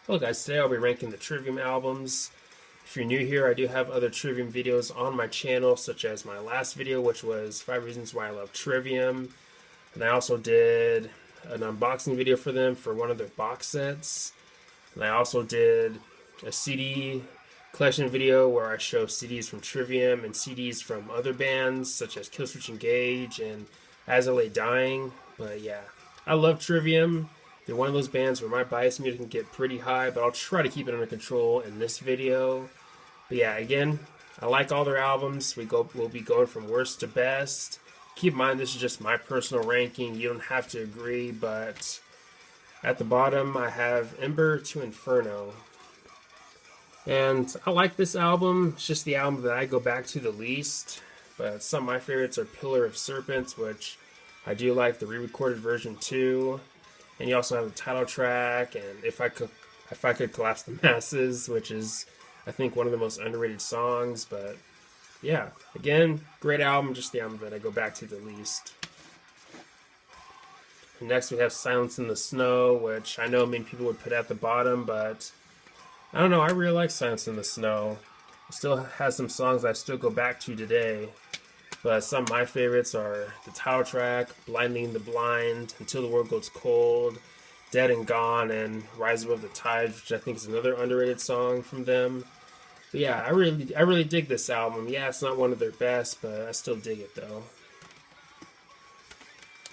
Hello guys, today I'll be ranking the Trivium albums. If you're new here, I do have other Trivium videos on my channel, such as my last video, which was 5 Reasons Why I Love Trivium. And I also did an unboxing video for them for one of their box sets. And I also did a CD collection video where I show CDs from Trivium and CDs from other bands, such as Killswitch Engage and As I Lay Dying. But yeah, I love Trivium. They're one of those bands where my bias meter can get pretty high, but I'll try to keep it under control in this video. But yeah, again, I like all their albums. We'll be going from worst to best. Keep in mind, this is just my personal ranking. You don't have to agree, but at the bottom, I have Ember to Inferno. And I like this album. It's just the album that I go back to the least. But some of my favorites are Pillar of Serpents, which I do like the re-recorded version too. And you also have the title track, and If I Could Collapse the Masses, which is, I think, one of the most underrated songs. But yeah, again, great album, just the album that I go back to the least. And next we have Silence in the Snow, which I know many people would put at the bottom, but I don't know, I really like Silence in the Snow. It still has some songs I still go back to today. But some of my favorites are the title track, Blinding the Blind, Until the World Goes Cold, Dead and Gone, and Rise Above the Tides, which I think is another underrated song from them. But yeah, I really dig this album. Yeah, it's not one of their best, but I still dig it though.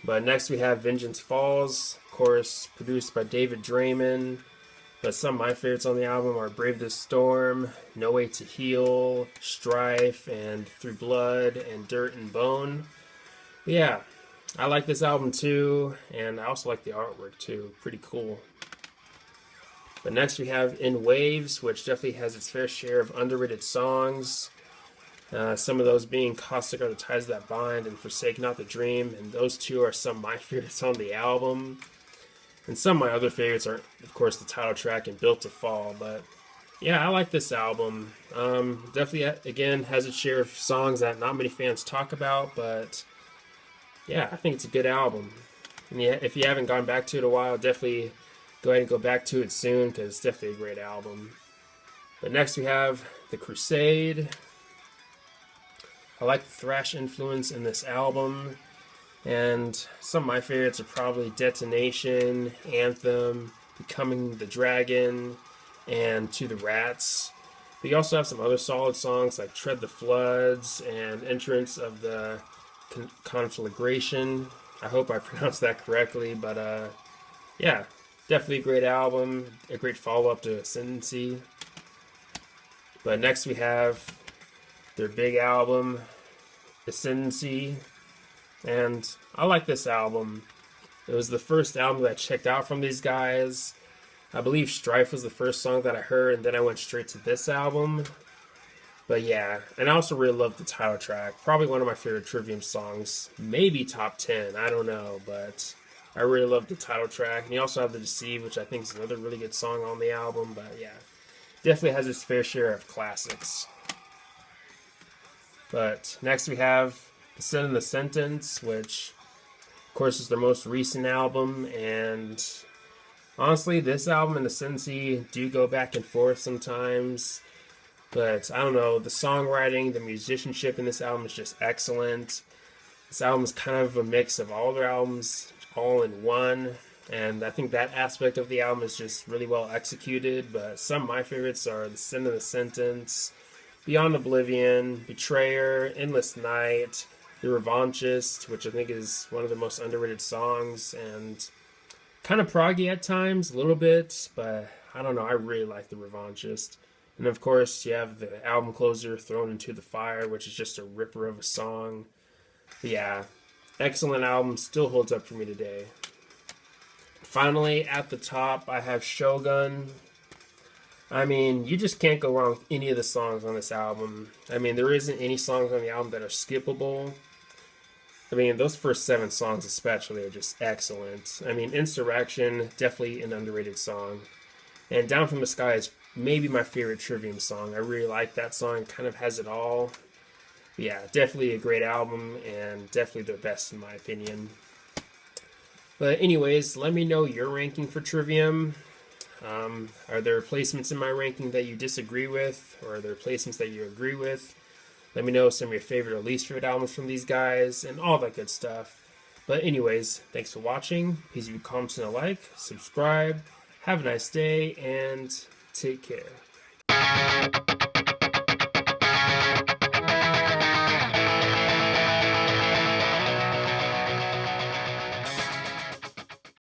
But next we have Vengeance Falls, of course, produced by David Draymond. But some of my favorites on the album are Brave the Storm, No Way to Heal, Strife, and Through Blood, and Dirt and Bone. But yeah, I like this album too, and I also like the artwork too. Pretty cool. But next we have In Waves, which definitely has its fair share of underrated songs. Some of those being Caustic Are the Ties That Bind and Forsake Not the Dream, and those two are some of my favorites on the album. And some of my other favorites are, of course, the title track and Built to Fall. But yeah, I like this album. Definitely, again, has its share of songs that not many fans talk about. But yeah, I think it's a good album. And yeah, if you haven't gone back to it in a while, definitely go ahead and go back to it soon, because it's definitely a great album. But next we have The Crusade. I like the thrash influence in this album. And some of my favorites are probably Detonation, Anthem, Becoming the Dragon, and To the Rats. But you also have some other solid songs like Tread the Floods and Entrance of the Conflagration. I hope I pronounced that correctly, but yeah, definitely a great album, a great follow-up to Ascendancy. But next we have their big album, Ascendancy. And I like this album. It was the first album that I checked out from these guys. I believe Strife was the first song that I heard, and then I went straight to this album. But yeah, and I also really love the title track. Probably one of my favorite Trivium songs. Maybe top 10, I don't know. But I really love the title track. And you also have The Deceive, which I think is another really good song on the album. But yeah, definitely has its fair share of classics. But next we have Descend in the Sentence, which of course is their most recent album, and honestly this album and Ascendancy do go back and forth sometimes, but I don't know, the songwriting, the musicianship in this album is just excellent. This album is kind of a mix of all their albums all in one, and I think that aspect of the album is just really well executed. But some of my favorites are Descend in the Sentence, Beyond Oblivion, Betrayer, Endless Night, The Revanchist, which I think is one of the most underrated songs, and kind of proggy at times, a little bit, but I don't know, I really like The Revanchist. And of course, you have the album closer, Thrown into the Fire, which is just a ripper of a song. But yeah, excellent album, still holds up for me today. Finally, at the top, I have Shogun. I mean, you just can't go wrong with any of the songs on this album. I mean, there isn't any songs on the album that are skippable. I mean, those first 7 songs especially are just excellent. I mean, Insurrection, definitely an underrated song. And Down from the Sky is maybe my favorite Trivium song. I really like that song. It kind of has it all. But yeah, definitely a great album, and definitely their best in my opinion. But anyways, let me know your ranking for Trivium. Are there placements in my ranking that you disagree with, or are there placements that you agree with? Let me know some of your favorite or least favorite albums from these guys, and all that good stuff. But anyways, thanks for watching. Please leave comments and a like, subscribe, have a nice day, and take care.